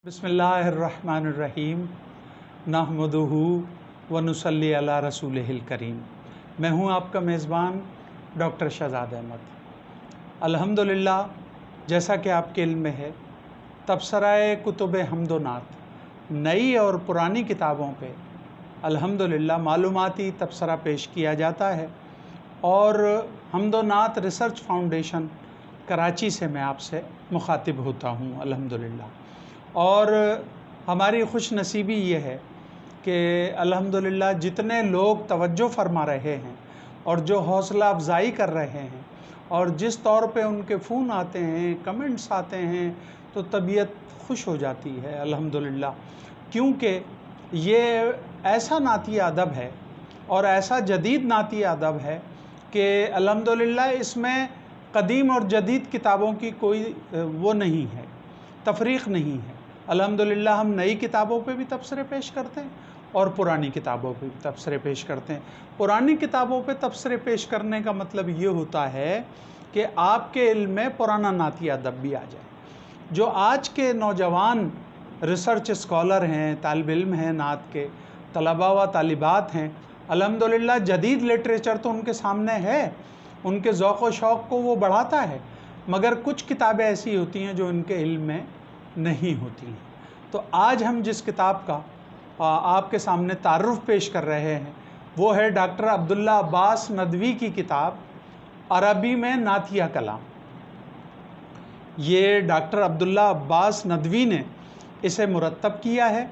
बिस्मिल्लाहिर्रहमानिर्रहीम नहमदुहु व नुसल्ली अला रसूलिहिल करीम। मैं हूँ आपका मेज़बान डॉक्टर शहजाद अहमद। अल्हम्दुलिल्लाह, जैसा कि आपके इल्म में है, तबसराए कुतुब हम्द व नात नई और पुरानी किताबों पे अल्हम्दुलिल्लाह मालूमाती तबसरा पेश किया जाता है और हम्द व नात रिसर्च फाउंडेशन कराची से मैं आपसे मुखातिब होता हूँ अल्हम्दुलिल्लाह। और हमारी खुश नसीबी ये है कि अल्हम्दुलिल्लाह जितने लोग तवज्जो फरमा रहे हैं और जो हौसला अफजाई कर रहे हैं और जिस तौर पे उनके फ़ोन आते हैं, कमेंट्स आते हैं, तो तबीयत खुश हो जाती है अल्हम्दुलिल्लाह। क्योंकि ये ऐसा नाती अदब है और ऐसा जदीद नाती अदब है कि अल्हम्दुलिल्लाह इसमें कदीम और जदीद किताबों की कोई वो नहीं है, तफरीक़ नहीं है। अल्हम्दुलिल्लाह हम नई किताबों पे भी तबसरे पेश करते हैं और पुरानी किताबों पे भी तबसरे पेश करते हैं। पुरानी किताबों पे तबसरे पेश करने का मतलब ये होता है कि आपके इल्म में पुराना नाती अदब भी आ जाए। जो आज के नौजवान रिसर्च स्कॉलर हैं, तालिब इल्म हैं, नात के तलबा व तालिबात हैं, अल्हम्दुलिल्लाह जदीद लिटरेचर तो उनके सामने है, उनके ज़ौक़ व शौक़ को वो बढ़ाता है, मगर कुछ किताबें ऐसी होती हैं जो इनके इल्म में नहीं होती हैं। तो आज हम जिस किताब का आपके सामने तारुफ़ पेश कर रहे हैं वो है डॉक्टर अब्दुल्ला अब्बास नदवी की किताब अरबी में नातिया कलाम। ये डॉक्टर अब्दुल्ला अब्बास नदवी ने इसे मुरत्तब किया है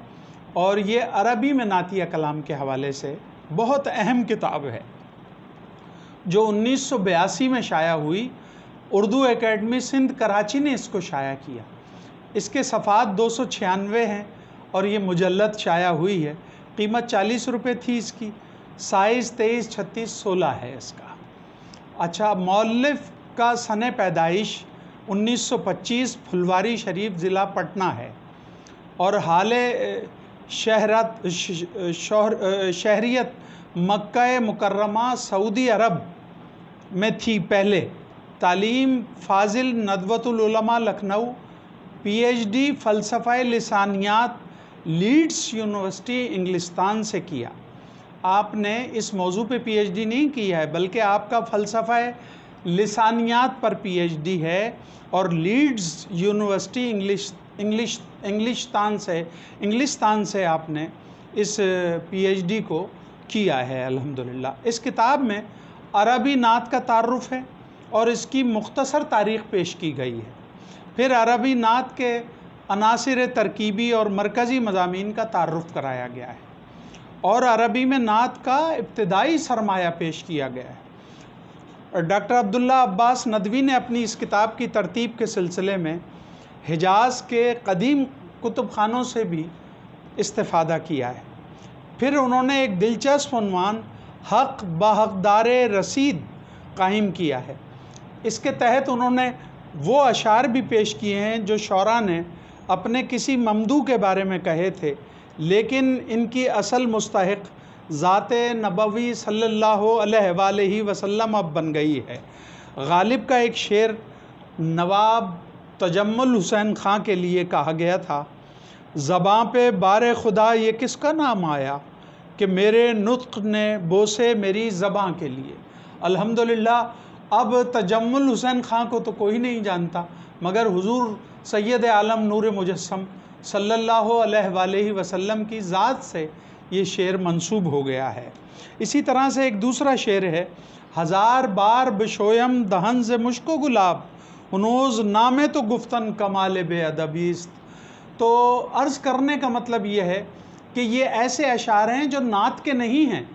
और ये अरबी में नातिया कलाम के हवाले से बहुत अहम किताब है जो 1982 में शाया हुई। उर्दू एकेडमी सिंध कराची ने इसको शाया किया। इसके सफ़ात 296 हैं और ये मुजल्लद शाया हुई है। कीमत 40 रुपये थी इसकी। साइज़ 23, 36, 16 है इसका। अच्छा, मौलिफ़ का सने पैदाइश 1925 फुलवारी शरीफ ज़िला पटना है और हाले शहरियत मक्का मुकर्रमा सऊदी अरब में थी पहले। तालीम फ़ाज़िल नदवतुल उलमा लखनऊ, पीएचडी फ़लसफ़ा लिसानियात लीड्स यूनिवर्सिटी इंग्लिस्तान से किया। आपने इस मौजू पे पीएचडी नहीं किया है बल्कि आपका फ़लसफ़ा लिसानियात पर पीएचडी है और लीड्स यूनिवर्सिटी इंग्लिस्तान से आपने इस पीएचडी को किया है अल्हम्दुलिल्लाह। इस किताब में अरबी नात का तारुफ़ है और इसकी मुख्तसर तारीख़ पेश की गई है। फिर अरबी नात के अनासिर तरकीबी और मरकज़ी मज़ामीन का तारुफ़ कराया गया है और अरबी में नात का इब्तिदाई सरमाया पेश किया गया है। डॉक्टर अब्दुल्ला अब्बास नदवी ने अपनी इस किताब की तरतीब के सिलसिले में हिजाज़ के कदीम कुतुब खानों से भी इस्तिफ़ादा किया है। फिर उन्होंने एक दिलचस्प उन्वान हक़ बहक़दारे रसीद कायम किया है। इसके तहत उन्होंने वो अशार भी पेश किए हैं जो शौरा ने अपने किसी ममदू के बारे में कहे थे, लेकिन इनकी असल मुस्तहिक़ ज़ाते नबवी सल्लल्लाहु अलैहि वसल्लम अब बन गई है। गालिब का एक शेर नवाब तजम्मुल हुसैन खां के लिए कहा गया था, ज़बां पे बारे खुदा ये किसका नाम आया कि मेरे नुत्क़ ने बोसे मेरी ज़बां के लिए। अल्हम्दुलिल्लाह, अब तजम्मुल हुसैन खां को तो कोई नहीं जानता, मगर हुज़ूर सैयद आलम नूर मुजस्सम सल्लल्लाहु अलैहि वसल्लम की ज़ात से ये शेर मंसूब हो गया है। इसी तरह से एक दूसरा शेर है, हज़ार बार बिशोयम दहन से मुश्को गुलाब हनूज़ नामे तो गुफ्तन कमाल बेअदबीस्त। तो अर्ज़ करने का मतलब ये है कि ये ऐसे अशार हैं जो नात के नहीं हैं,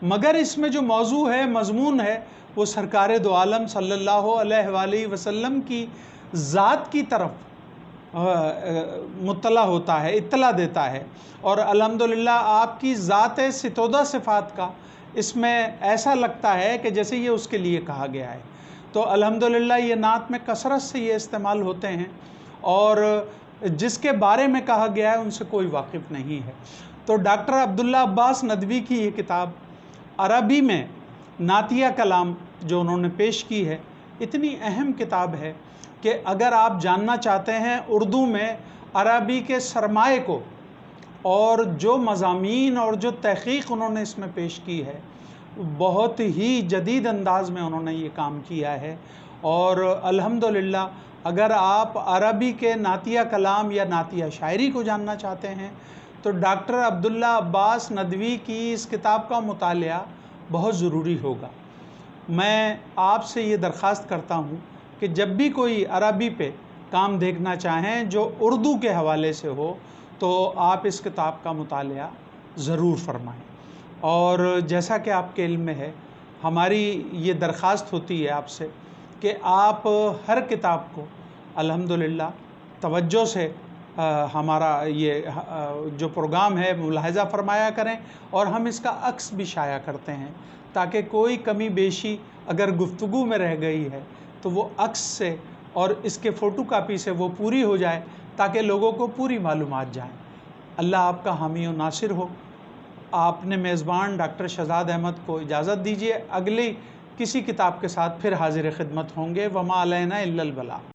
मगर इसमें जो मौजू है, मज़मून है, वो सरकार दो आलम सल्लल्लाहु अलैहि वसल्लम की ज़ात की तरफ मुत्तला होता है, इत्तला देता है। और अल्हम्दुलिल्लाह आपकी ज़ात सितोदा सिफ़ात का इसमें ऐसा लगता है कि जैसे ये उसके लिए कहा गया है। तो अल्हम्दुलिल्लाह ये नात में कसरत से ये इस्तेमाल होते हैं और जिसके बारे में कहा गया है उनसे कोई वाकिफ़ नहीं है। तो डॉक्टर अब्दुल्ला अब्बास नदवी की ये किताब अरबी में नातिया कलाम जो उन्होंने पेश की है, इतनी अहम किताब है कि अगर आप जानना चाहते हैं उर्दू में عربی کے سرمائے کو اور جو مضامین اور جو تحقیق انہوں نے اس میں پیش کی ہے، بہت ہی جدید انداز میں انہوں نے یہ کام کیا ہے۔ اور الحمدللہ اگر آپ عربی کے نعتیہ کلام یا نعتیہ شاعری کو جاننا چاہتے ہیں تو ڈاکٹر عبداللہ عباس ندوی کی اس کتاب کا مطالعہ بہت ضروری ہوگا۔ میں آپ سے یہ درخواست کرتا ہوں کہ جب بھی کوئی عربی پہ کام دیکھنا چاہیں جو اردو کے حوالے سے ہو تو آپ اس کتاب کا مطالعہ ضرور فرمائیں۔ اور جیسا کہ آپ کے علم میں ہے، ہماری یہ درخواست ہوتی ہے آپ سے کہ آپ ہر کتاب کو الحمدللہ توجہ سے ہمارا یہ جو پروگرام ہے ملاحظہ فرمایا کریں، اور ہم اس کا عکس بھی شائع کرتے ہیں تاکہ کوئی کمی بیشی اگر گفتگو میں رہ گئی ہے تو وہ عکس سے اور اس کے فوٹو کاپی سے وہ پوری ہو جائے تاکہ لوگوں کو پوری معلومات جائیں۔ اللہ آپ کا حامی و ناصر ہو۔ آپ نے میزبان ڈاکٹر شہزاد احمد کو اجازت دیجیے، اگلی کسی کتاب کے ساتھ پھر حاضر خدمت ہوں گے۔ وما علینا الا البلاغ۔